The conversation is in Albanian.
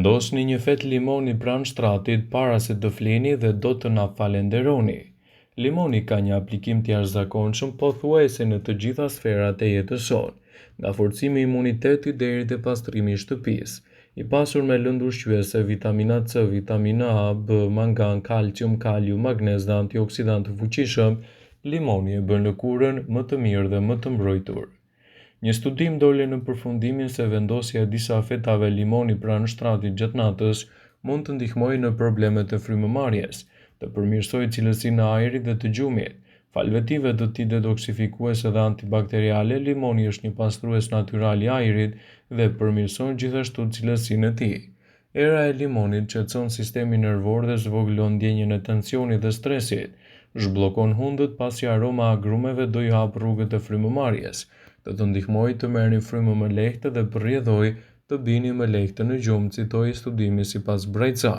Vendosni një fet limoni pranë shtratit para se të flini dhe do të na falenderoni. Limoni ka një aplikim të jashtëzakonshëm pothuajse në të gjitha sferat e jetës sonë, nga forcimi i imunitetit deri te pastrimi i shtëpisë. I pasur me lëndë ushqyese, vitamina C, vitamina A, B, mangan, kalcium, kalium, magnez dhe antioksidantë të fuqishëm, limoni e bën lëkurën më të mirë dhe më të mbrojtur. Një studim doli në përfundimin se vendosja e disa fetave limoni pranë shtratit gjatë natës mund të ndihmojë në problemet e frymëmarrjes, të përmirësojë cilësinë e ajrit dhe të gjumit. Fal vetive të tij detoksifikuese dhe antibakteriale, limoni është një pastrues natyral i ajrit dhe përmirëson gjithashtu cilësinë e tij. Era e limonit qetëson sistemin nervor dhe zvogëlon ndjenjën e tensionit dhe stresit, zhbllokon hundët pasi aroma e agrumeve do i hap rrugët e frymëmarrjes, do të ndihmojë të merrni frymë më lehtë dhe përrjedhoj të bini më lehtë në gjumë, citoi studimi sipas Brajca.